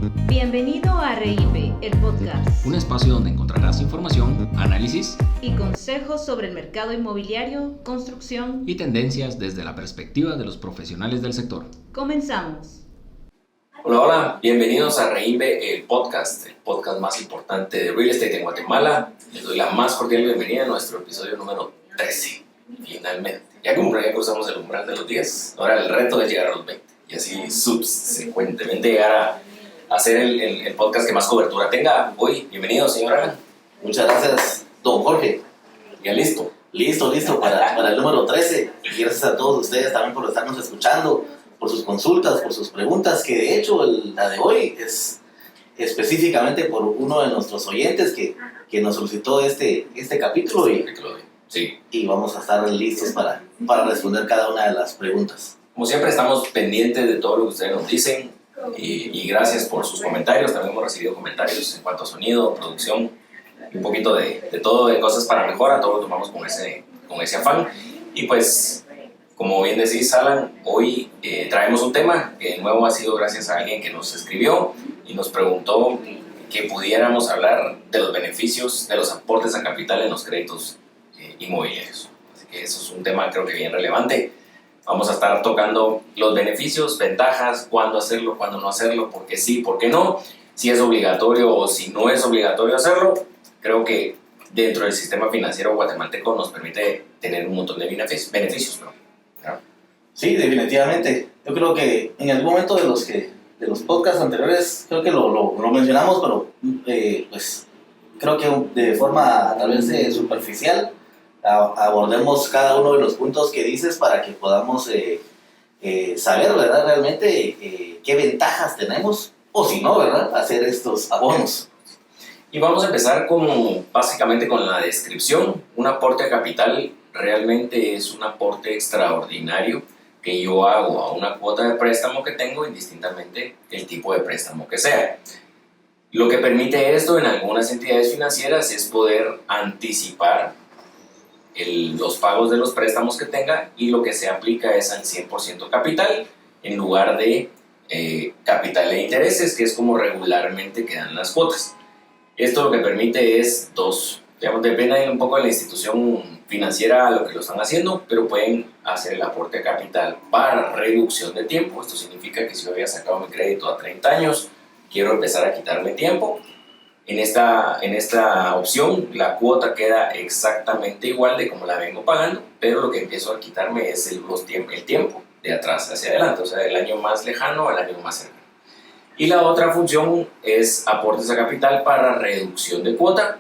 Bienvenido a RIP, el podcast. Un espacio donde encontrarás información, análisis y consejos sobre el mercado inmobiliario, construcción y tendencias desde la perspectiva de los profesionales del sector. Comenzamos. Hola, bienvenidos a RIP, el podcast más importante de real estate en Guatemala. Les doy la más cordial bienvenida a nuestro episodio número 13, finalmente. Ya cruzamos el umbral de los 10, ahora el reto es llegar a los 20 y así subsecuentemente llegar a hacer el podcast que más cobertura tenga. Hoy, bienvenido, señor Alan. Muchas gracias, don Jorge. Ya listo. Listo para el número 13. Y gracias a todos ustedes también por estarnos escuchando, por sus consultas, por sus preguntas, que de hecho la de hoy es específicamente por uno de nuestros oyentes que nos solicitó este capítulo y vamos a estar listos para responder cada una de las preguntas. Como siempre estamos pendientes de todo lo que ustedes nos dicen y gracias por sus comentarios. También hemos recibido comentarios en cuanto a sonido, producción, un poquito de todo, de cosas para mejora. Todo lo tomamos con ese afán. Y pues, como bien decís, Alan, hoy traemos un tema que de nuevo ha sido gracias a alguien que nos escribió y nos preguntó que pudiéramos hablar de los beneficios de los aportes a capital en los créditos inmobiliarios. Así que eso es un tema creo que bien relevante. Vamos a estar tocando los beneficios, ventajas, cuándo hacerlo, cuándo no hacerlo, por qué sí, por qué no, si es obligatorio o si no es obligatorio hacerlo. Creo que dentro del sistema financiero guatemalteco nos permite tener un montón de beneficios, ¿no? Sí, definitivamente. Yo creo que en algún momento de los podcasts anteriores creo que lo mencionamos, pero pues creo que de forma tal vez superficial abordemos cada uno de los puntos que dices para que podamos saber, ¿verdad? Realmente qué ventajas tenemos o si no, ¿verdad? Hacer estos abonos. Y vamos a empezar básicamente con la descripción. Un aporte a capital realmente es un aporte extraordinario que yo hago a una cuota de préstamo que tengo, indistintamente el tipo de préstamo que sea. Lo que permite esto en algunas entidades financieras es poder anticipar los pagos de los préstamos que tenga, y lo que se aplica es al 100% capital en lugar de capital e intereses, que es como regularmente quedan las cuotas. Esto lo que permite es depende un poco de la institución financiera a lo que lo están haciendo, pero pueden hacer el aporte a capital para reducción de tiempo. Esto significa que si yo había sacado mi crédito a 30 años, quiero empezar a quitarme tiempo. En esta opción, la cuota queda exactamente igual de como la vengo pagando, pero lo que empiezo a quitarme es el tiempo de atrás hacia adelante, o sea, del año más lejano al año más cercano. Y la otra función es aportes a capital para reducción de cuota.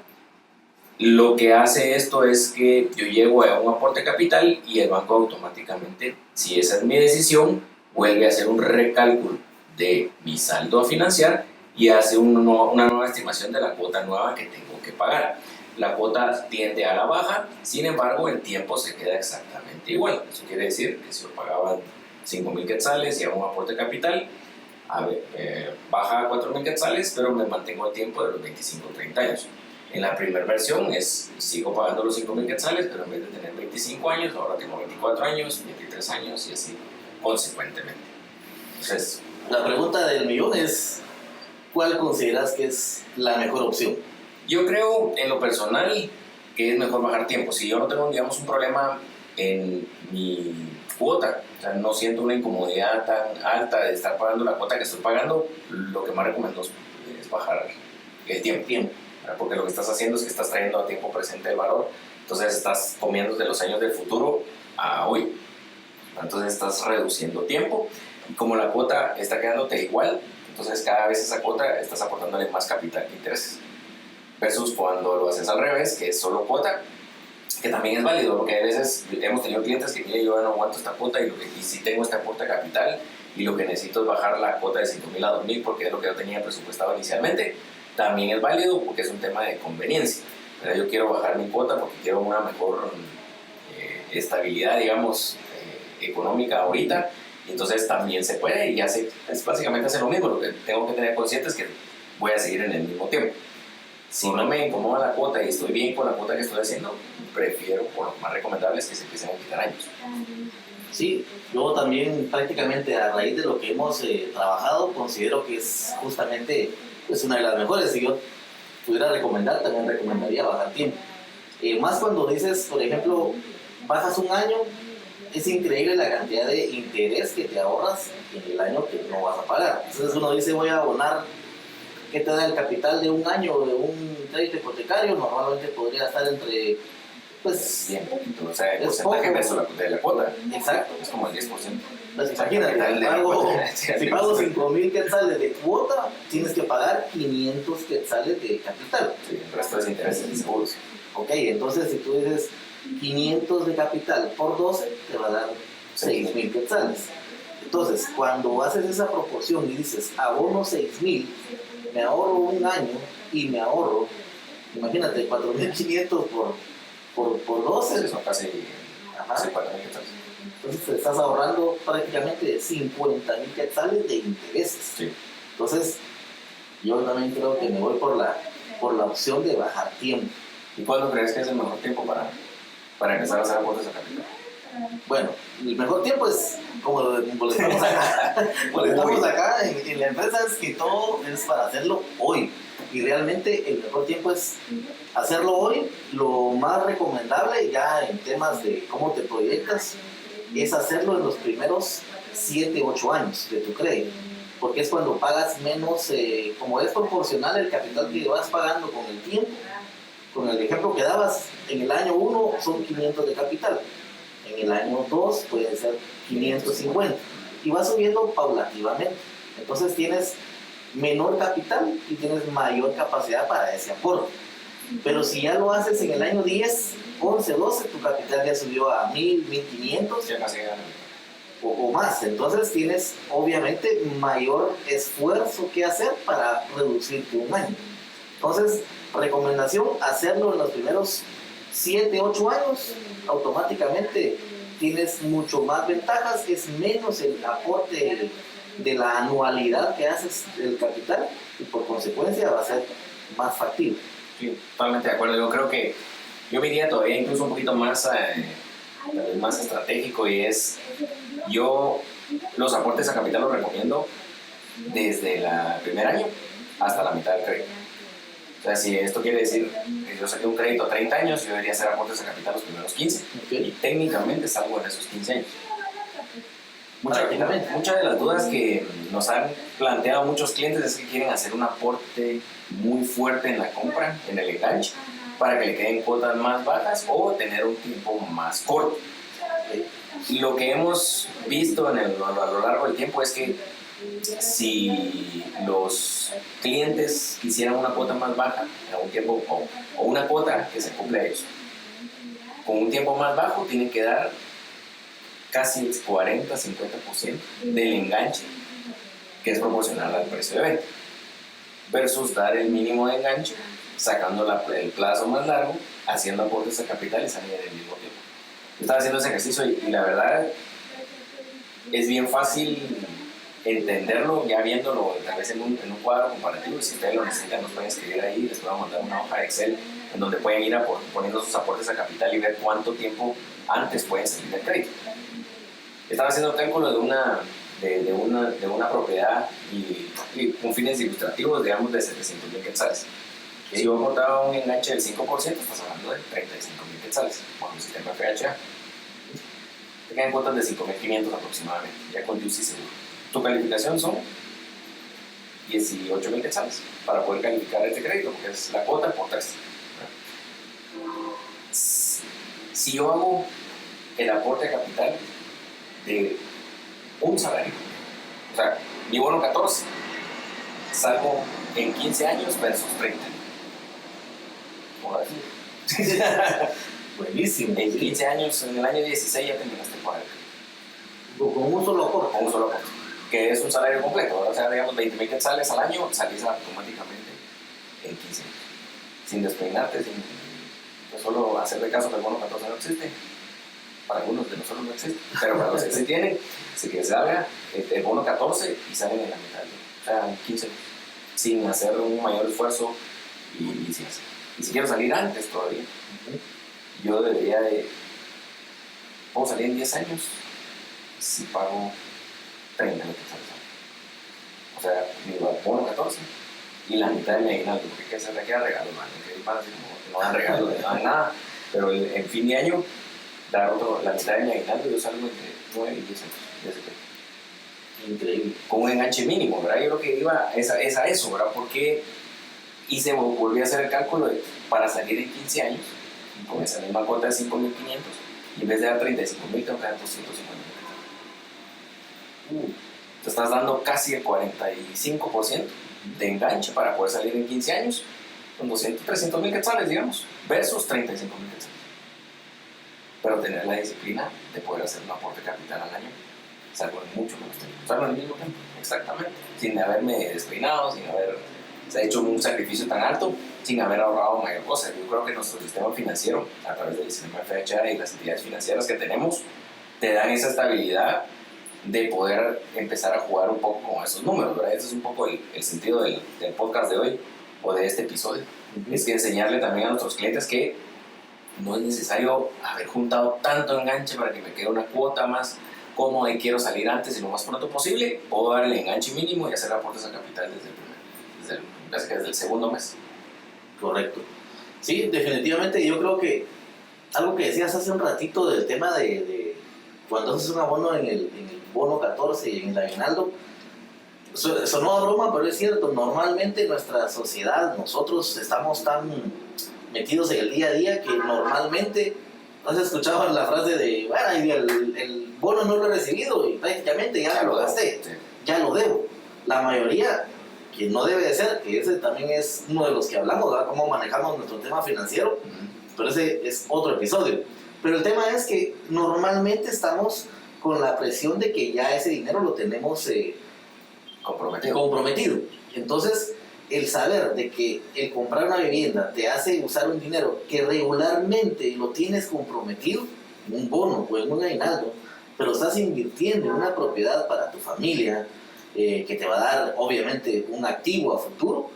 Lo que hace esto es que yo llego a un aporte a capital y el banco automáticamente, si esa es mi decisión, vuelve a hacer un recálculo de mi saldo a financiar y hace una nueva estimación de la cuota nueva que tengo que pagar. La cuota tiende a la baja, sin embargo el tiempo se queda exactamente igual. Eso quiere decir que si yo pagaba 5,000 quetzales y hago un aporte capital, baja a 4,000 quetzales, pero me mantengo el tiempo de los 25 o 30 años. En la primera versión sigo pagando los 5,000 quetzales, pero en vez de tener 25 años, ahora tengo 24 años, 23 años y así consecuentemente. Entonces, la pregunta del millón es: ¿cuál consideras que es la mejor opción? Yo creo en lo personal que es mejor bajar tiempo. Si yo no tengo, digamos, un problema en mi cuota, o sea, no siento una incomodidad tan alta de estar pagando la cuota que estoy pagando, lo que más recomiendo es bajar el tiempo, porque lo que estás haciendo es que estás trayendo a tiempo presente el valor, entonces estás comiendo de los años del futuro a hoy, entonces estás reduciendo tiempo, y como la cuota está quedándote igual, entonces cada vez esa cuota estás aportándole más capital que intereses, versus cuando lo haces al revés, que es solo cuota, que también es válido, porque a veces hemos tenido clientes que mire, yo no aguanto esta cuota y sí tengo este aporte de capital y lo que necesito es bajar la cuota de 5,000 a 2,000 porque es lo que yo tenía presupuestado inicialmente. También es válido porque es un tema de conveniencia. Yo quiero bajar mi cuota porque quiero una mejor estabilidad, digamos, económica ahorita, y entonces también se puede y es básicamente hacer lo mismo. Lo que tengo que tener consciente es que voy a seguir en el mismo tiempo. Si no me incomoda la cuota y estoy bien con la cuota que estoy haciendo, prefiero, por lo más recomendable es que se empiecen a quitar años. Sí, yo también prácticamente a raíz de lo que hemos trabajado, considero que es justamente pues, una de las mejores. Si yo pudiera recomendar, también recomendaría bajar tiempo. Más cuando dices, por ejemplo, bajas un año, es increíble la cantidad de interés que te ahorras en el año que no vas a pagar. Entonces uno dice, voy a abonar, ¿qué te da el capital de un año de un crédito hipotecario? Normalmente podría estar entre, pues, Bien poquito, o sea, el es porcentaje poco. versus de la cuota. Exacto. Es como el 10%. Pues imagínate, si pago 5,000 quetzales de cuota, tienes que pagar 500 quetzales de capital. Sí, el resto es intereses y seguros. Ok, entonces si tú dices 500 de capital por 12, te va a dar 6,000 quetzales. Entonces, cuando haces esa proporción y dices, abono 6,000, me ahorro un año y me ahorro, imagínate, 4,500 por 12. Son casi Ajá. 4,000 quetzales. Entonces te estás ahorrando prácticamente 50,000 quetzales de intereses. Sí. Entonces, yo también creo que me voy por la opción de bajar tiempo. ¿Y cuándo crees que es el mejor tiempo para empezar a hacer aportes a capital? Bueno, el mejor tiempo es como lo estamos acá, en la empresa, es que todo es para hacerlo hoy. Y realmente el mejor tiempo es hacerlo hoy. Lo más recomendable ya en temas de cómo te proyectas es hacerlo en los primeros 7, 8 años de tu crédito. Porque es cuando pagas menos, como es proporcional el capital que vas pagando con el tiempo. Con el ejemplo que dabas, en el año 1 son 500 de capital. En el año 2 pueden ser 550 y va subiendo paulativamente. Entonces tienes menor capital y tienes mayor capacidad para ese aporte. Pero si ya lo haces en el año 10, 11, 12, tu capital ya subió a 1,000, 1,500 Ya casi o más. Entonces tienes obviamente mayor esfuerzo que hacer para reducirte un año. Entonces, recomendación, hacerlo en los primeros 7, 8 años, automáticamente tienes mucho más ventajas, es menos el aporte de la anualidad que haces del capital y por consecuencia va a ser más factible. Sí, totalmente de acuerdo. Yo creo que yo me iría todavía incluso un poquito más, más estratégico y es, yo los aportes a capital los recomiendo desde el primer año hasta la mitad del crédito. O sea, si esto quiere decir que yo saqué un crédito a 30 años, yo debería hacer aportes a capital los primeros 15. Okay. Y técnicamente salgo en esos 15 años. Prácticamente. Muchas de las dudas que nos han planteado muchos clientes es que quieren hacer un aporte muy fuerte en la compra, en el enganche, para que le queden cuotas más bajas o tener un tiempo más corto. Y lo que hemos visto a lo largo del tiempo es que si los clientes quisieran una cuota más baja en algún tiempo o una cuota que se cumple a ellos con un tiempo más bajo, tienen que dar casi el 40-50% del enganche que es proporcional al precio de venta versus dar el mínimo de enganche sacando el plazo más largo, haciendo aportes a capital y salir del mismo tiempo. Yo estaba haciendo ese ejercicio y la verdad es bien fácil entenderlo ya viéndolo tal vez en un cuadro comparativo. Si ustedes lo necesitan nos pueden escribir ahí, les puedo mandar una hoja de Excel en donde pueden ir poniendo sus aportes a capital y ver cuánto tiempo antes pueden salir del crédito. Estaba haciendo cálculo de una propiedad y con fines ilustrativos, digamos, de 700,000 quetzales. Si yo aportaba un enganche del 5%, estás hablando de 35,000 quetzales con el sistema FHA. Te quedan cuotas de 5,500 aproximadamente, ya con UCI seguro. Tu calificación son 18,000 quetzales para poder calificar este crédito, porque es la cuota por 3. Si yo hago el aporte a capital de un salario, o sea, mi bono 14, salgo en 15 años versus 30. Buenísimo. En 15 años, en el año 16 ya terminaste por el Con un solo aporte. con un solo aporte, que es un salario completo, ¿verdad? O sea, digamos 20,000 quetzales al año, salís automáticamente en 15 años, sin despeinarte, sin solo hacerle caso que el bono 14 no existe. Para algunos de nosotros no existe, pero para los que sí tienen, así que salga el bono 14 y salen en la mitad, o sea, en 15 años, sin hacer un mayor esfuerzo y si quiero salir antes todavía, yo debería de, puedo salir en 10 años sí pago 30 mil quetzales. O sea, mi bono 14 y la mitad de mi aguinaldo, porque ¿qué se le queda regalo, man? Que para así como que no dan regalo, no dan nada. Pero en fin de año, dar la mitad de mi aguinaldo, yo salgo entre 9 y 10 años de ese pedo. Increíble. Con un enganche mínimo, ¿verdad? Yo lo que iba es a eso, ¿verdad? Porque volví a hacer el cálculo para salir en 15 años, con esa misma cuota de 5.500, y en vez de dar 35.000, tengo que dar 250.000. Te estás dando casi el 45% de enganche para poder salir en 15 años, con 300.000 quetzales, digamos, versus 35.000 quetzales. Pero tener la disciplina de poder hacer un aporte capital al año, salgo en mucho menos tiempo, salgo en el mismo tiempo, exactamente, sin haberme despeinado, sin haber hecho un sacrificio tan alto, sin haber ahorrado mayor cosa. Yo creo que nuestro sistema financiero, a través del sistema FHA y las entidades financieras que tenemos, te dan esa estabilidad de poder empezar a jugar un poco con esos números, ¿verdad? Ese es un poco el sentido del podcast de hoy o de este episodio. Es que enseñarle también a nuestros clientes que no es necesario haber juntado tanto enganche para que me quede una cuota más cómoda y quiero salir antes y lo más pronto posible. Puedo dar el enganche mínimo y hacer aportes a capital desde el segundo mes. Correcto. Sí, definitivamente yo creo que algo que decías hace un ratito del tema de cuando haces un abono en el bono 14 y en el aguinaldo, sonó a broma, pero es cierto. Normalmente nuestra sociedad, nosotros estamos tan metidos en el día a día que normalmente has escuchado la frase de, bueno, el bono no lo he recibido y prácticamente ya lo gasté, ya lo debo. La mayoría, que no debe de ser, que ese también es uno de los que hablamos, ¿verdad? Cómo manejamos nuestro tema financiero, pero ese es otro episodio. Pero el tema es que normalmente estamos con la presión de que ya ese dinero lo tenemos comprometido. Entonces, el saber de que el comprar una vivienda te hace usar un dinero que regularmente lo tienes comprometido en un bono o en un aguinaldo, pero estás invirtiendo en una propiedad para tu familia, que te va a dar obviamente un activo a futuro.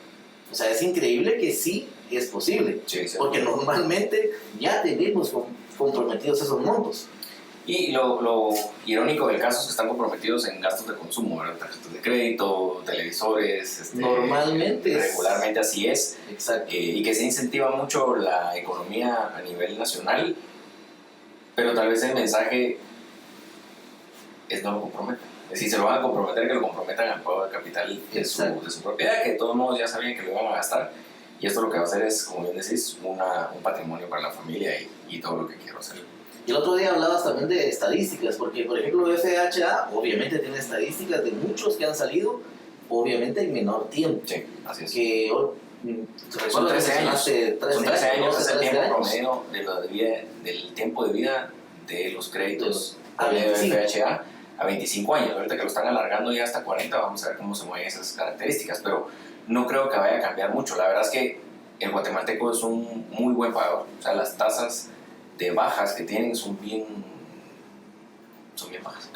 O sea, es increíble que sí es posible, sí, porque normalmente ya tenemos comprometidos esos montos. Y lo irónico del caso es que están comprometidos en gastos de consumo, ¿verdad? Tarjetas de crédito, televisores, normalmente regularmente así es. Exacto. Y que se incentiva mucho la economía a nivel nacional, pero tal vez el mensaje es no lo comprometan. Es decir, se lo van a comprometer, que lo comprometan al pago de capital de su propiedad, que de todos modos ya sabían que lo iban a gastar. Y esto lo que va a hacer es, como bien decís, un patrimonio para la familia y todo lo que quiero hacer. Y el otro día hablabas también de estadísticas, porque por ejemplo FHA obviamente tiene estadísticas de muchos que han salido, obviamente en menor tiempo. Sí, así es. Que son 13 años. Son 13 años, es el tiempo promedio del tiempo de vida de los créditos de FHA a 25 años. Ahorita que lo están alargando ya hasta 40, vamos a ver cómo se mueven esas características, pero no creo que vaya a cambiar mucho. La verdad es que el guatemalteco es un muy buen pagador. O sea, las tasas de bajas que tienen son bien bajas.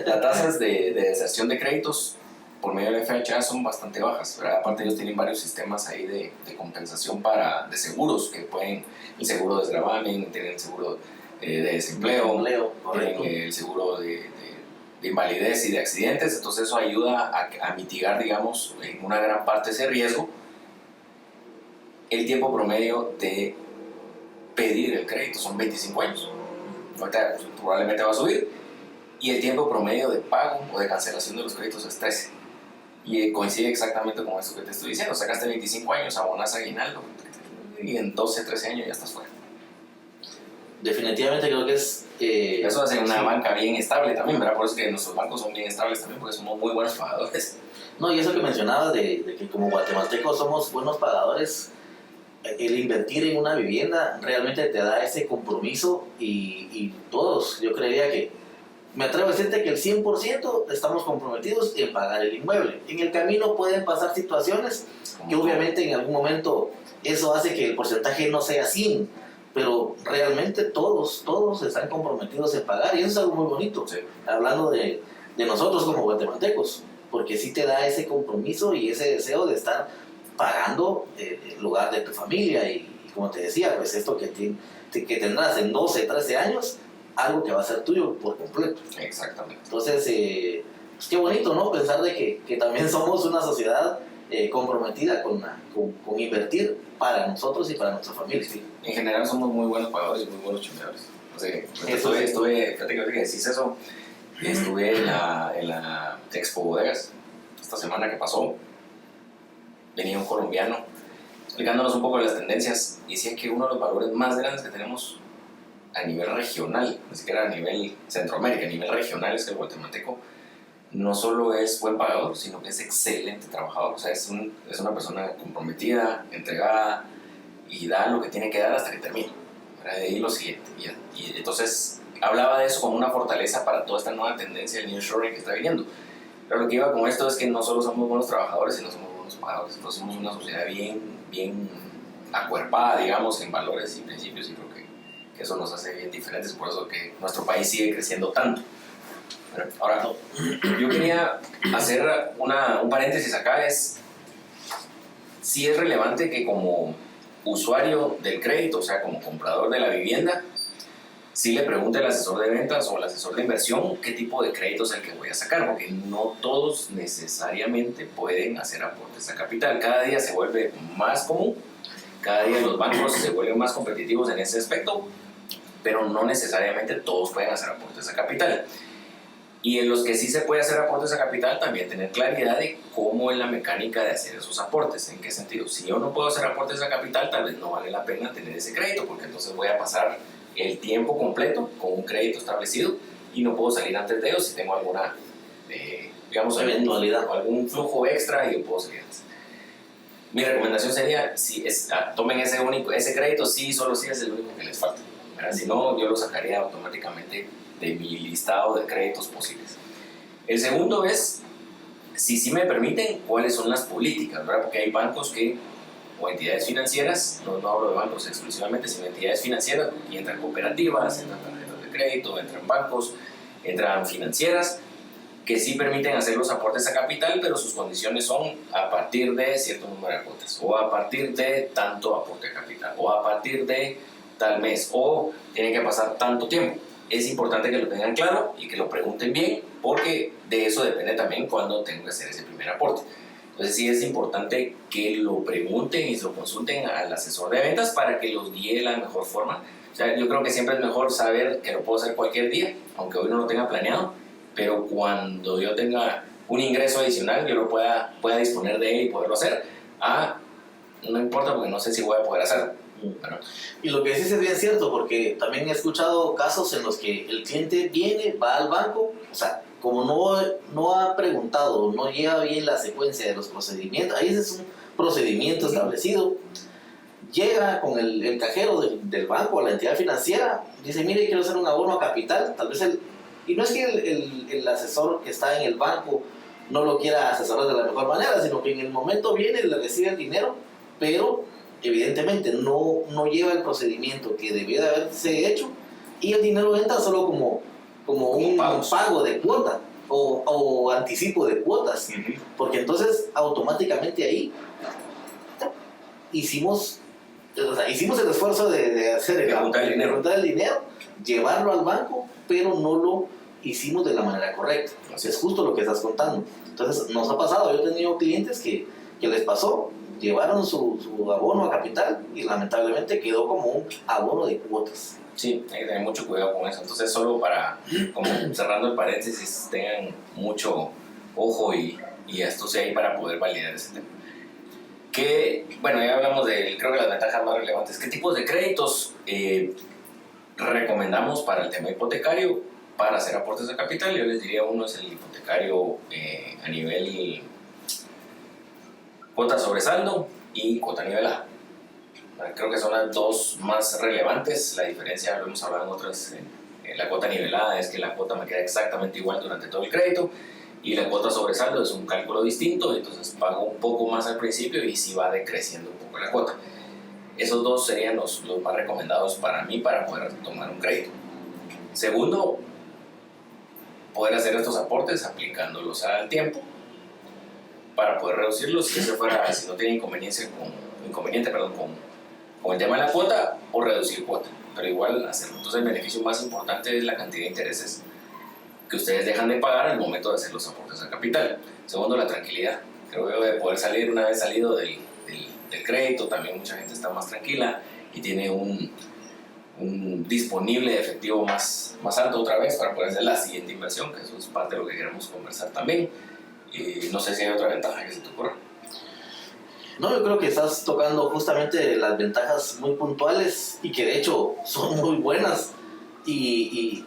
Las tasas de deserción de créditos por medio de FHA son bastante bajas, ¿verdad? Aparte ellos tienen varios sistemas ahí de compensación de seguros, que pueden, el seguro de desgravamen, tienen el seguro de desempleo, tienen el seguro de invalidez y de accidentes. Entonces eso ayuda a mitigar, digamos, en una gran parte ese riesgo. El tiempo promedio de pedir el crédito son 25 años. Ahorita probablemente va a subir. Y el tiempo promedio de pago o de cancelación de los créditos es 13. Y coincide exactamente con eso que te estoy diciendo. Sacaste 25 años, abonas aguinaldo y en 12, 13 años ya estás fuera. Definitivamente creo que es... eso hace una banca bien estable también, ¿verdad? Por eso es que nuestros bancos son bien estables también, porque somos muy buenos pagadores. No, y eso que mencionabas de que como guatemaltecos somos buenos pagadores, el invertir en una vivienda realmente te da ese compromiso y todos, yo creería que, me atrevo a decirte que el 100% estamos comprometidos en pagar el inmueble. En el camino pueden pasar situaciones que obviamente en algún momento eso hace que el porcentaje no sea 100, pero realmente todos están comprometidos en pagar, y eso es algo muy bonito, sí. Hablando de nosotros como guatemaltecos, porque sí te da ese compromiso y ese deseo de estar pagando el lugar de tu familia y como te decía, pues esto que tendrás en 12, 13 años algo que va a ser tuyo por completo. Exactamente. Entonces, pues qué bonito, ¿no? Pensar de que también somos una sociedad comprometida con invertir para nosotros y para nuestra familia. Sí. En general somos muy buenos pagadores y muy buenos chambeadores. O sea, fíjate que decís eso, estuve en la Expo Bodegas esta semana que pasó. Venía un colombiano explicándonos un poco de las tendencias y decía que uno de los valores más grandes que tenemos a nivel regional, ni siquiera a nivel Centroamérica, a nivel regional, es que el guatemalteco no solo es buen pagador, sino que es excelente trabajador. O sea, es una persona comprometida, entregada y da lo que tiene que dar hasta que termine. De ahí lo siguiente. Y entonces hablaba de eso como una fortaleza para toda esta nueva tendencia del nearshoring que está viniendo. Pero lo que iba con esto es que no solo somos buenos trabajadores, sino somos buenos pagadores. Entonces somos una sociedad bien acuerpada, digamos, en valores y principios, y creo que eso nos hace bien diferentes, por eso que nuestro país sigue creciendo tanto. Pero ahora, yo quería hacer un paréntesis acá, sí es relevante que como usuario del crédito, o sea, como comprador de la vivienda, sí le pregunte al asesor de ventas o al asesor de inversión qué tipo de crédito es el que voy a sacar, porque no todos necesariamente pueden hacer aportes a capital. Cada día se vuelve más común, cada día los bancos se vuelven más competitivos en ese aspecto, pero no necesariamente todos pueden hacer aportes a capital. Y en los que sí se puede hacer aportes a capital, también tener claridad de cómo es la mecánica de hacer esos aportes. ¿En qué sentido? Si yo no puedo hacer aportes a capital, tal vez no vale la pena tener ese crédito, porque entonces voy a pasar el tiempo completo con un crédito establecido y no puedo salir antes de ellos si tengo alguna, digamos, eventualidad o algún flujo extra y yo puedo salir antes. Mi recomendación sería, tomen ese crédito, solo si es el único que les falta. Si no, yo lo sacaría automáticamente de mi listado de créditos posibles. El segundo es, si sí me permiten, cuáles son las políticas, ¿verdad? Porque hay bancos o entidades financieras, no hablo de bancos exclusivamente, sino entidades financieras, y entran cooperativas, entran tarjetas de crédito, entran bancos, entran financieras, que sí permiten hacer los aportes a capital, pero sus condiciones son a partir de cierto número de cuotas, o a partir de tanto aporte a capital, o a partir de tal mes, o tiene que pasar tanto tiempo. Es importante que lo tengan claro y que lo pregunten bien, porque de eso depende también cuándo tengo que hacer ese primer aporte. Entonces sí es importante que lo pregunten y lo consulten al asesor de ventas para que los guíe de la mejor forma. O sea, yo creo que siempre es mejor saber que lo puedo hacer cualquier día, aunque hoy no lo tenga planeado, pero cuando yo tenga un ingreso adicional, yo lo pueda disponer de él y poderlo hacer. No importa, porque no sé si voy a poder hacerlo. Bueno. Y lo que dices es bien cierto, porque también he escuchado casos en los que el cliente va al banco, o sea, como no ha preguntado, no lleva bien la secuencia de los procedimientos, ahí es un procedimiento establecido, llega con el cajero del banco a la entidad financiera, dice, mire, quiero hacer un abono a capital, tal vez y no es que el asesor que está en el banco no lo quiera asesorar de la mejor manera, sino que en el momento viene y le recibe el dinero, pero evidentemente no lleva el procedimiento que debió de haberse hecho, y el dinero entra solo como un pago de cuota o anticipo de cuotas, porque entonces automáticamente ahí hicimos el esfuerzo de hacer juntar el dinero, llevarlo al banco, pero no lo hicimos de la manera correcta. Es justo lo que estás contando. Entonces nos ha pasado, yo he tenido clientes que les pasó, llevaron su abono a capital y lamentablemente quedó como un abono de cuotas. Sí, hay que tener mucho cuidado con eso. Entonces, solo para, como cerrando el paréntesis, tengan mucho ojo y astucia ahí para poder validar ese tema. Bueno, ya hablamos creo que las ventajas más relevantes. ¿Qué tipos de créditos recomendamos para el tema hipotecario para hacer aportes de capital? Yo les diría, uno es el hipotecario a nivel cuota sobresaldo y cuota nivelada. Creo que son las dos más relevantes. La diferencia, lo hemos hablado en otras, la cuota nivelada es que la cuota me queda exactamente igual durante todo el crédito, y la cuota sobresaldo es un cálculo distinto, entonces pago un poco más al principio y sí va decreciendo un poco la cuota. Esos dos serían los más recomendados para mí para poder tomar un crédito. Segundo, poder hacer estos aportes aplicándolos al tiempo para poder reducirlos si no tiene inconveniente con el tema de la cuota, o reducir cuota. pero igual hacerlo. Entonces el beneficio más importante es la cantidad de intereses que ustedes dejan de pagar al momento de hacer los aportes al capital. Segundo, la tranquilidad. Creo que de poder salir una vez salido del crédito, también mucha gente está más tranquila y tiene un disponible de efectivo más alto otra vez para poder hacer la siguiente inversión, que eso es parte de lo que queremos conversar también. Y no sé si hay otra ventaja que se te ocurra. No, yo creo que estás tocando justamente las ventajas muy puntuales y que de hecho son muy buenas. Y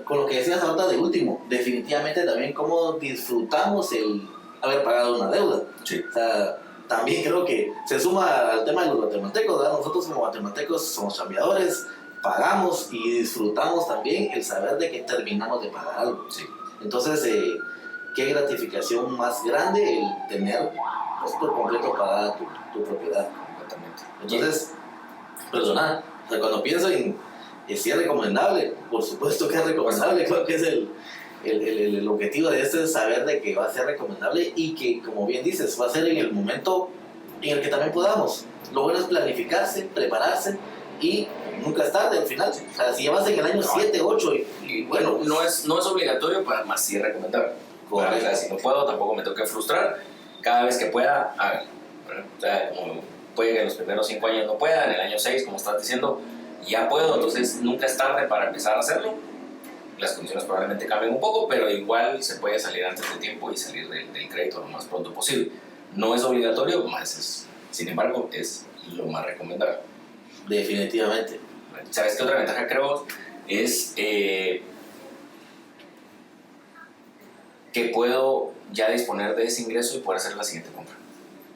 con lo que decías ahorita de último, definitivamente también cómo disfrutamos el haber pagado una deuda. Sí. O sea, también creo que se suma al tema de los guatemaltecos, ¿verdad? Nosotros como guatemaltecos somos chambeadores, pagamos y disfrutamos también el saber de que terminamos de pagar algo. Sí. Entonces, qué gratificación más grande el tener pues, por completo pagada tu propiedad. Completamente. Entonces, personal, o sea, cuando pienso en si es recomendable, por supuesto que es recomendable, creo que es el objetivo de esto es saber de que va a ser recomendable y que, como bien dices, va a ser en el momento en el que también podamos. Lo bueno es planificarse, prepararse y nunca es tarde al final. O sea, si ya vas en el año 7, 8 y bueno... No es obligatorio, pero más sí es recomendable. O sea, si no puedo, tampoco me tengo que frustrar. Cada vez que pueda, háganlo. O sea, como puede que en los primeros 5 años no pueda, en el año 6, como estás diciendo, ya puedo, entonces nunca es tarde para empezar a hacerlo. Las condiciones probablemente cambien un poco, pero igual se puede salir antes de tiempo y salir del crédito lo más pronto posible. No es obligatorio, sin embargo, es lo más recomendable. Definitivamente. ¿Sabes qué otra ventaja creo? Es que puedo ya disponer de ese ingreso y poder hacer la siguiente compra.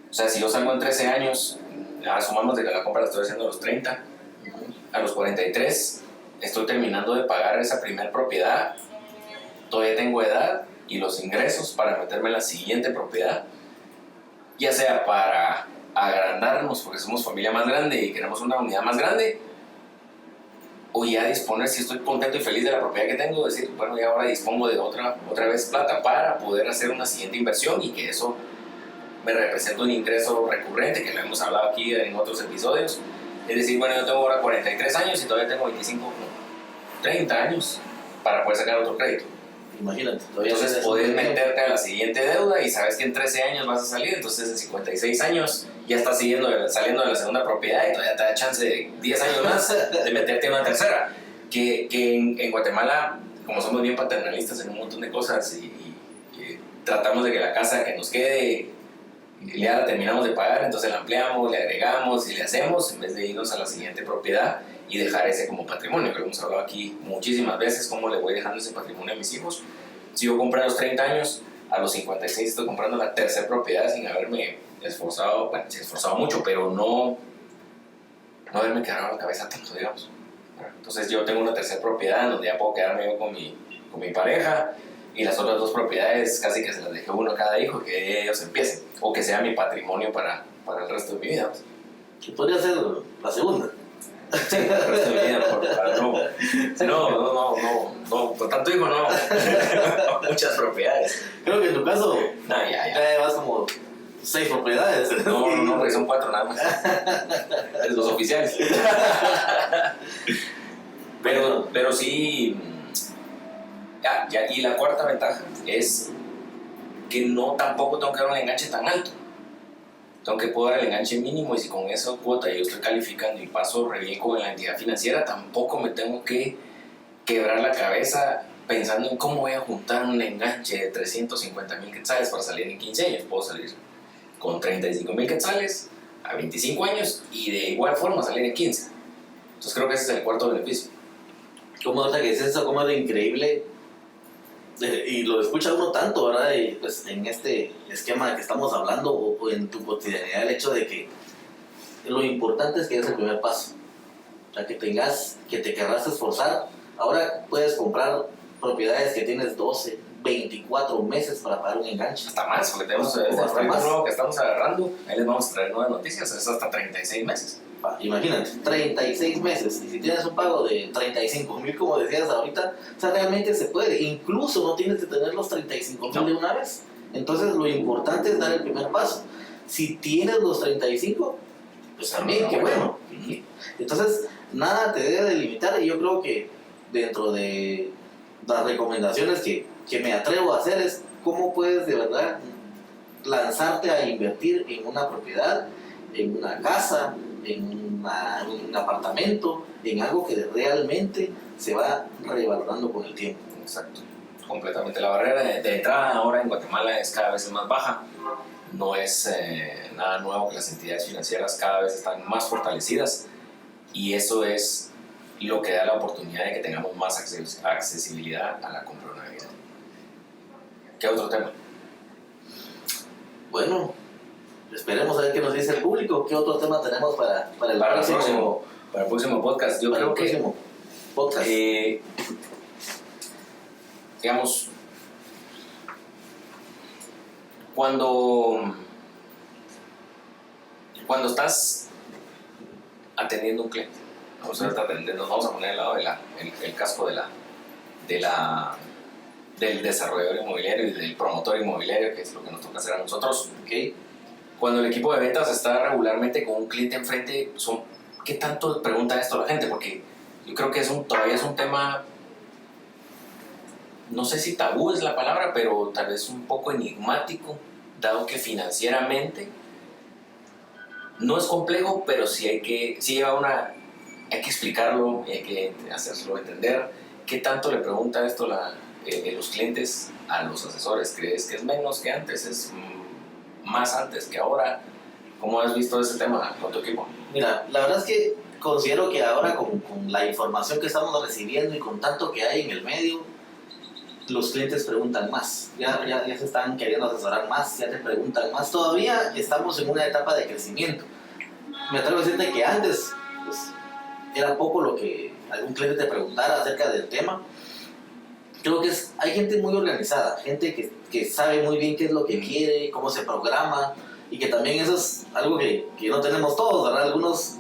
O sea, si yo salgo en 13 años, ahora sumamos de que la compra la estoy haciendo a los 30, a los 43 estoy terminando de pagar esa primera propiedad, todavía tengo edad y los ingresos para meterme en la siguiente propiedad, ya sea para agrandarnos porque somos familia más grande y queremos una unidad más grande, o ya disponer, si estoy contento y feliz de la propiedad que tengo, decir, bueno, ya ahora dispongo de otra vez plata para poder hacer una siguiente inversión y que eso me represente un ingreso recurrente, que lo hemos hablado aquí en otros episodios. Es decir, bueno, yo tengo ahora 43 años y todavía tengo 25, 30 años para poder sacar otro crédito. Imagínate. Entonces puedes meterte a la siguiente deuda y sabes que en 13 años vas a salir, entonces en 56 años ya estás saliendo de la segunda propiedad y todavía te da chance de 10 años más de meterte en una tercera. Que en Guatemala, como somos bien paternalistas en un montón de cosas y tratamos de que la casa que nos quede ya la terminamos de pagar, entonces la ampliamos, le agregamos y le hacemos en vez de irnos a la siguiente propiedad y dejar ese como patrimonio, que hemos hablado aquí muchísimas veces, cómo le voy dejando ese patrimonio a mis hijos. Si yo compré a los 30 años, a los 56 estoy comprando la tercera propiedad sin haberme esforzado, bueno, sí he esforzado mucho, pero no haberme quedado la cabeza tanto, digamos. Entonces yo tengo una tercera propiedad donde ya puedo quedarme yo con mi pareja, y las otras 2 propiedades casi que se las dejé uno a cada hijo, que ellos empiecen, o que sea mi patrimonio para el resto de mi vida. Que podría ser la segunda. Sí, el resto de mi vida, no, por tanto hijo no, muchas propiedades. Creo que en tu caso No, ya. ya vas como 6 propiedades. No, porque son 4 nada más. Es los oficiales. Pero sí. Y la cuarta ventaja es que no tampoco tengo que dar un enganche tan alto. Tengo que poder dar el enganche mínimo y si con esa cuota yo estoy calificando y paso re bien con la entidad financiera, tampoco me tengo que quebrar la cabeza pensando en cómo voy a juntar un enganche de 350,000 quetzales para salir en 15 años. Puedo salir con 35,000 quetzales a 25 años y de igual forma salir en 15. Entonces creo que ese es el cuarto beneficio. Como nota que es eso, como es lo increíble, y lo escucha uno tanto, ¿verdad? Y pues en este esquema que estamos hablando o en tu cotidianidad, el hecho de que lo importante es que es el primer paso. O sea, que te querrás esforzar. Ahora puedes comprar propiedades que tienes 12, 24 meses para pagar un enganche. Hasta más, porque tenemos este proyecto nuevo que estamos agarrando, ahí les vamos a traer nuevas noticias, es hasta 36 meses. Imagínate, 36 meses, y si tienes un pago de 35,000 como decías ahorita, o sea, realmente se puede, incluso no tienes que tener los 35,000 de una vez. Entonces lo importante es dar el primer paso. Si tienes los 35, pues también, qué bueno. Entonces, nada te debe delimitar, y yo creo que dentro de las recomendaciones que me atrevo a hacer es cómo puedes de verdad lanzarte a invertir en una propiedad, en una casa, en un apartamento, en algo que realmente se va revalorando con el tiempo. Exacto, completamente. La barrera de entrada ahora en Guatemala es cada vez más baja. No es nada nuevo que las entidades financieras cada vez están más fortalecidas, y eso es lo que da la oportunidad de que tengamos más accesibilidad a la compra de una vivienda. ¿Qué otro tema? Bueno, esperemos a ver qué nos dice el público. ¿Qué otro tema tenemos para el próximo podcast? Yo creo que podcast. Digamos, cuando estás atendiendo a un cliente, nos vamos a poner al lado el casco del desarrollador inmobiliario y del promotor inmobiliario, que es lo que nos toca hacer a nosotros. Okay. Cuando el equipo de ventas está regularmente con un cliente enfrente, ¿qué tanto pregunta esto a la gente? Porque yo creo que todavía es un tema, no sé si tabú es la palabra, pero tal vez un poco enigmático, dado que financieramente no es complejo, pero hay que explicarlo y hay que hacerlo entender. ¿Qué tanto le pregunta esto los clientes a los asesores? ¿Crees que es menos que antes? ¿Es más antes que ahora? ¿Cómo has visto ese tema con tu equipo? Mira, la verdad es que considero que ahora con la información que estamos recibiendo y con tanto que hay en el medio, los clientes preguntan más, ya se están queriendo asesorar más, ya te preguntan más. Todavía estamos en una etapa de crecimiento. Me atrevo a decirte que antes pues, era poco lo que algún cliente te preguntara acerca del tema. Creo que hay gente muy organizada, gente que sabe muy bien qué es lo que quiere, cómo se programa, y que también eso es algo que no tenemos todos, ¿verdad? Algunos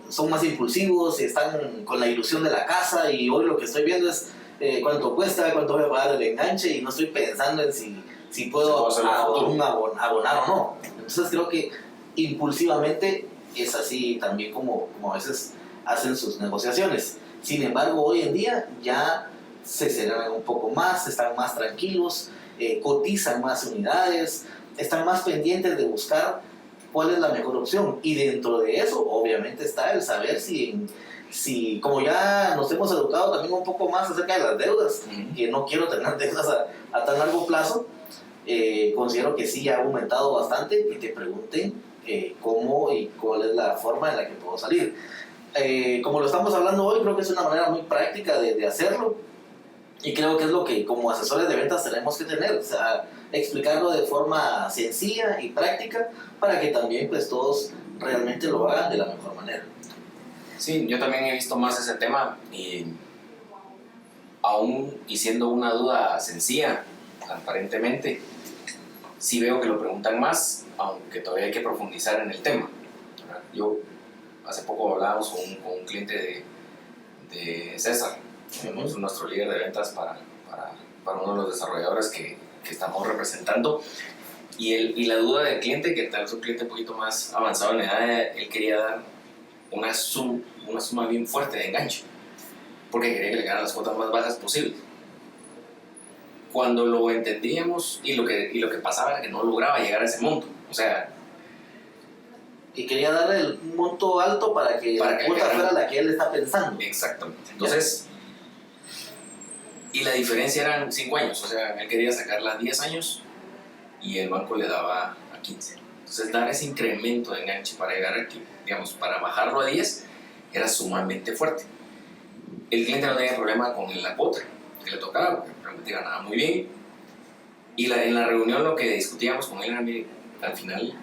son más impulsivos y están con la ilusión de la casa, y hoy lo que estoy viendo es cuánto cuesta, cuánto voy a pagar el enganche, y no estoy pensando en si puedo abonar o no. Entonces creo que impulsivamente es así también como a veces hacen sus negociaciones. Sin embargo, hoy en día ya se serán un poco más, están más tranquilos, cotizan más unidades, están más pendientes de buscar cuál es la mejor opción, y dentro de eso obviamente está el saber si como ya nos hemos educado también un poco más acerca de las deudas, que no quiero tener deudas a tan largo plazo, considero que sí ha aumentado bastante que te pregunten cómo y cuál es la forma en la que puedo salir. Como lo estamos hablando hoy, creo que es una manera muy práctica de hacerlo, y creo que es lo que como asesores de ventas tenemos que tener, o sea, explicarlo de forma sencilla y práctica para que también pues todos realmente lo hagan de la mejor manera. Sí, yo también he visto más ese tema, y aún y siendo una duda sencilla, aparentemente, sí veo que lo preguntan más, aunque todavía hay que profundizar en el tema. Yo hace poco hablábamos con un cliente de César, es nuestro líder de ventas para uno de los desarrolladores que estamos representando, y la duda del cliente, que tal vez un cliente un poquito más avanzado en edad, él quería dar una suma bien fuerte de enganche, porque quería que le quedaran las cuotas más bajas posibles. Cuando lo entendíamos, y lo que pasaba era que no lograba llegar a ese monto, o sea, y quería darle el monto alto para que la cuota fuera la que él está pensando. Exactamente. Entonces, y la diferencia eran 5 años, o sea, él quería sacarla a 10 años y el banco le daba a 15. Entonces, dar ese incremento de enganche para llegar aquí, digamos, para bajarlo a 10, era sumamente fuerte. El cliente no tenía problema con la cuota que le tocaba, porque realmente ganaba muy bien. Y en la reunión lo que discutíamos con él era, mire, al final,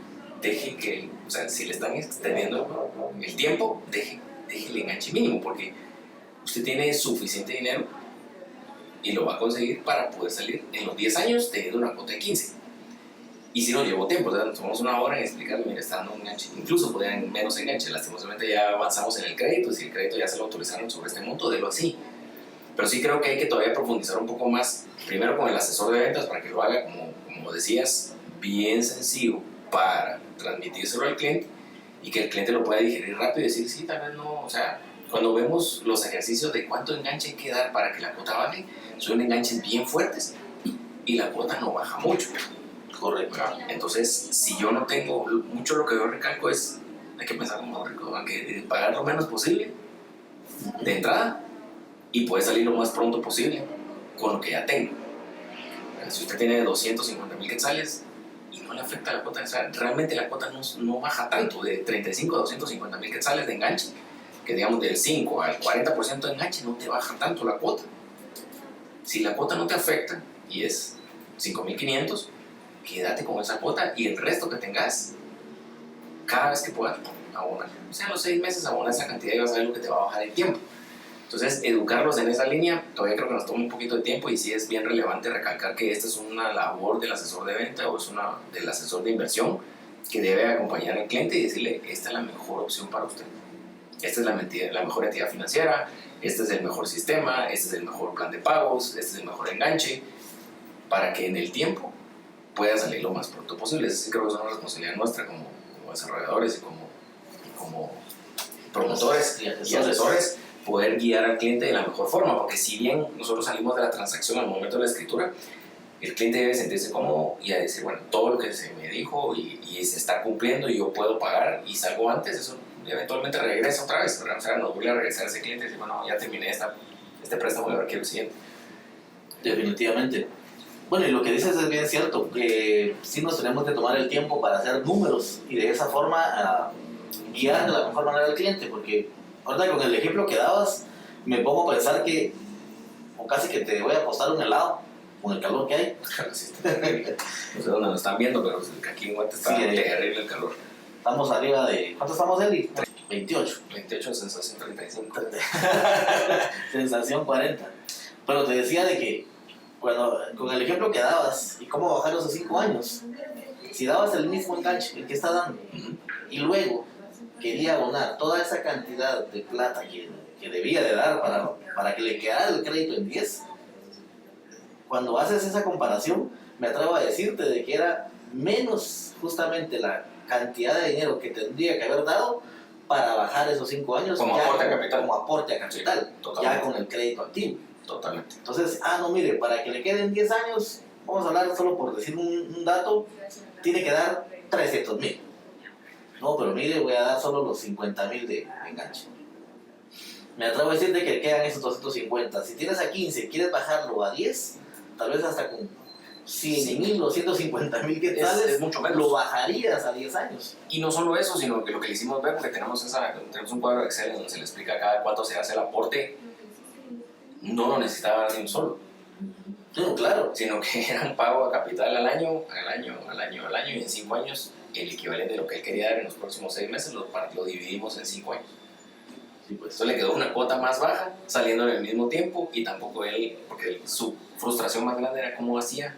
deje que, o sea, si le están extendiendo el tiempo, deje el enganche mínimo, porque usted tiene suficiente dinero y lo va a conseguir para poder salir en los 10 años teniendo una cuota de 15. Y si no llevó tiempo, o sea, nos tomamos una hora en explicarle, mira, está dando un enganche, incluso podrían menos enganche, lastimosamente ya avanzamos en el crédito, y si el crédito ya se lo autorizaron sobre este monto, délo así. Pero sí creo que hay que todavía profundizar un poco más, primero con el asesor de ventas, para que lo haga, como decías, bien sencillo para transmitírselo al cliente, y que el cliente lo pueda digerir rápido y decir, sí, tal vez no, o sea, Cuando vemos los ejercicios de cuánto enganche hay que dar para que la cuota baje, son enganches bien fuertes y la cuota no baja mucho. Correcto. Entonces, si yo no tengo mucho, lo que yo recalco es, hay que pensar como rico, hay que pagar lo menos posible de entrada y poder salir lo más pronto posible con lo que ya tengo. Si usted tiene 250,000 quetzales y no le afecta la cuota, o sea, realmente la cuota no baja tanto, de 35 a 250,000 quetzales de enganche, que digamos del 5 al 40% de enganche no te baja tanto la cuota. Si la cuota no te afecta y es 5,500, quédate con esa cuota y el resto que tengas, cada vez que puedas abonar. O sea, a los 6 meses abona esa cantidad y vas a ver lo que te va a bajar el tiempo. Entonces, educarlos en esa línea todavía creo que nos toma un poquito de tiempo y sí es bien relevante recalcar que esta es una labor del asesor de venta o es una del asesor de inversión que debe acompañar al cliente y decirle, esta es la mejor opción para usted. Esta es la mejor entidad financiera, este es el mejor sistema, este es el mejor plan de pagos, este es el mejor enganche, para que en el tiempo pueda salir lo más pronto posible. Eso sí creo que es una responsabilidad nuestra como desarrolladores y como promotores y asesores, poder guiar al cliente de la mejor forma, porque si bien nosotros salimos de la transacción al momento de la escritura, el cliente debe sentirse cómodo y a decir, bueno, todo lo que se me dijo y se está cumpliendo y yo puedo pagar y salgo antes, eso eventualmente regresa otra vez, ¿verdad? O sea, nos vuelve a regresar ese cliente y decir, bueno, ya terminé este préstamo y ahora quiero el siguiente. Definitivamente. Bueno, y lo que dices es bien cierto, que sí nos tenemos que tomar el tiempo para hacer números y de esa forma guiar de la mejor manera al cliente, porque ahorita con el ejemplo que dabas, me pongo a pensar que, o casi que te voy a apostar un helado con el calor que hay. Sí, no sé dónde nos están viendo, pero aquí en Guate está terrible el calor. Estamos arriba de... ¿Cuánto estamos, Eli? 28. 28, sensación 35. Sensación 40. Pero te decía de que, cuando, con el ejemplo que dabas, y cómo bajar esos 5 años, si dabas el mismo enganche, el que está dando, y luego quería abonar toda esa cantidad de plata que debía de dar para que le quedara el crédito en 10, cuando haces esa comparación, me atrevo a decirte de que era menos justamente la cantidad de dinero que tendría que haber dado para bajar esos 5 años como aporte a capital. Como aporte a capital, sí, ya con el crédito activo. Totalmente. Entonces, no mire, para que le queden 10 años, vamos a hablar solo por decir un dato, tiene que dar 300,000. No, pero mire, voy a dar solo los 50,000 de enganche. Me atrevo a decirte que quedan esos 250. Si tienes a 15, quieres bajarlo a 10, tal vez hasta con 100,000 o 150,000 quetzales, es mucho menos. Lo bajarías a 10 años. Y no solo eso, sino que lo que le hicimos ver, porque tenemos un cuadro de Excel donde se le explica cada cuánto se hace el aporte, no lo necesitaba ni un solo. No, claro. Sino que era un pago a capital al año, y en 5 años el equivalente de lo que él quería dar en los próximos 6 meses lo dividimos en 5 años. Sí, pues. Entonces le quedó una cuota más baja saliendo en el mismo tiempo y tampoco él, porque su frustración más grande era cómo hacía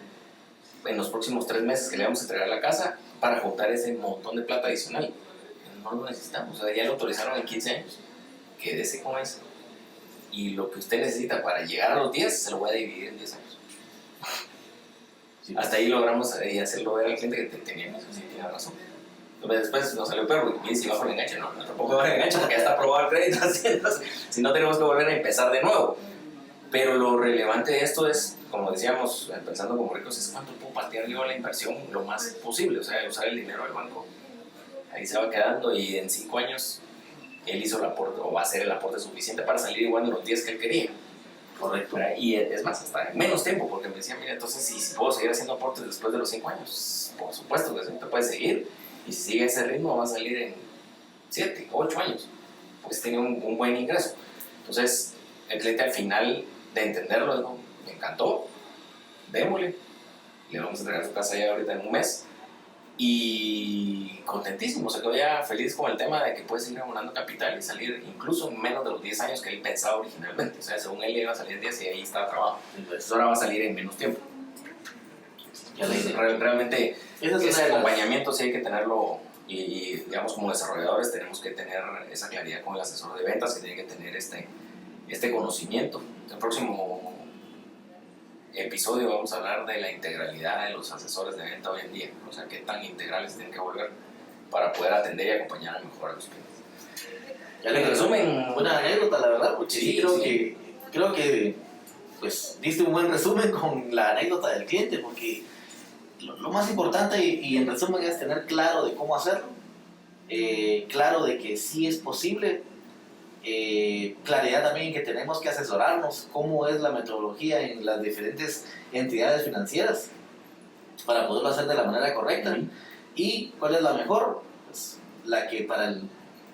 en los próximos 3 meses que le íbamos a entregar la casa para juntar ese montón de plata adicional. No lo necesitamos, o sea, ya lo autorizaron en 15 años, quédese con eso. Y lo que usted necesita para llegar a los 10 se lo voy a dividir en 10 años. Sí. Hasta ahí logramos hacerlo ver al cliente que teníamos, sí, tiene razón. Entonces después nos salió peor porque si bajo el enganche, no tampoco bajo el enganche porque ya está aprobado el crédito, entonces si no tenemos que volver a empezar de nuevo. Pero lo relevante de esto es, como decíamos, pensando como ricos, es cuánto puedo patear yo la inversión lo más posible, o sea, usar el dinero del banco. Ahí se va quedando y en 5 años él hizo el aporte, o va a hacer el aporte suficiente para salir igual de los 10 que él quería. Correcto. Y es más, hasta en menos tiempo, porque me decía, mira, entonces si puedo seguir haciendo aportes después de los 5 años, por supuesto que te puedes seguir, y si sigue ese ritmo va a salir en 7, 8 años, pues tiene un buen ingreso. Entonces, el cliente al final de entenderlo, dijo, me encantó, démosle, le vamos a entregar su casa ya ahorita en un mes, y contentísimo, se quedó ya feliz con el tema de que puede seguir abonando capital y salir incluso en menos de los 10 años que él pensaba originalmente. O sea, según él iba a salir en 10 y ahí estaba trabajo. Entonces ahora va a salir en menos tiempo. Realmente ese acompañamiento sí hay que tenerlo y digamos como desarrolladores tenemos que tener esa claridad con el asesor de ventas que tiene que tener este conocimiento. El próximo episodio vamos a hablar de la integralidad de los asesores de venta hoy en día, o sea, qué tan integrales tienen que volver para poder atender y acompañar mejor a los clientes. En resumen, buena anécdota, la verdad, porque Sí, creo que pues diste un buen resumen con la anécdota del cliente, porque lo más importante y en resumen es tener claro de cómo hacerlo, claro de que sí es posible, claridad también que tenemos que asesorarnos cómo es la metodología en las diferentes entidades financieras para poderlo hacer de la manera correcta. ¿Y cuál es la mejor? Pues la que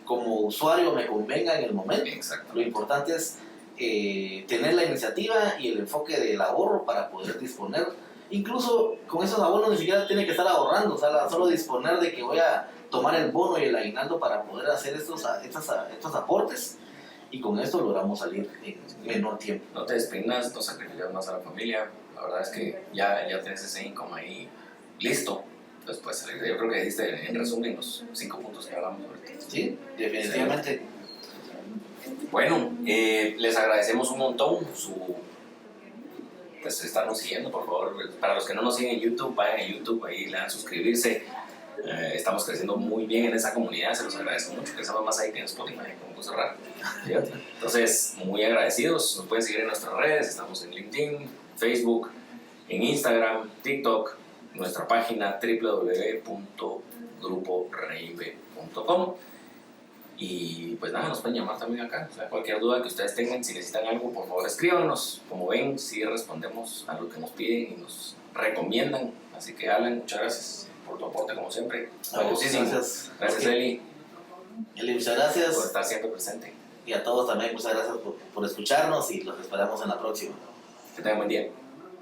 como usuario me convenga en el momento. Exacto. Lo importante es tener la iniciativa y el enfoque del ahorro para poder disponer. Incluso con esos ahorros ni siquiera tiene que estar ahorrando, o sea, solo disponer de que voy a tomar el bono y el aguinaldo para poder hacer estos aportes, y con esto logramos salir en menor tiempo. No te despeinas, no sacrificas más a la familia. La verdad es que ya tienes ese income ahí listo. Entonces, pues yo creo que dijiste en resumen los 5 puntos que hablamos ahorita. Sí, definitivamente. Bueno, les agradecemos un montón pues estarnos siguiendo, por favor. Para los que no nos siguen en YouTube, vayan a YouTube, ahí le dan suscribirse. Estamos creciendo muy bien en esa comunidad, se los agradezco mucho. Crecemos más ahí que en Spotify, como cosa rara. Entonces, muy agradecidos. Nos pueden seguir en nuestras redes, estamos en LinkedIn, Facebook, en Instagram, TikTok, nuestra página www.gruporeibe.com. Y pues nada, nos pueden llamar también acá. O sea, cualquier duda que ustedes tengan, si necesitan algo, por favor escríbanos. Como ven, sí respondemos a lo que nos piden y nos recomiendan. Así que Alan, muchas gracias por tu aporte como siempre. Gracias. Gracias Eli. Eli, muchas gracias. Por estar siempre presente. Y a todos también muchas gracias por escucharnos, y los esperamos en la próxima. Que tengan buen día.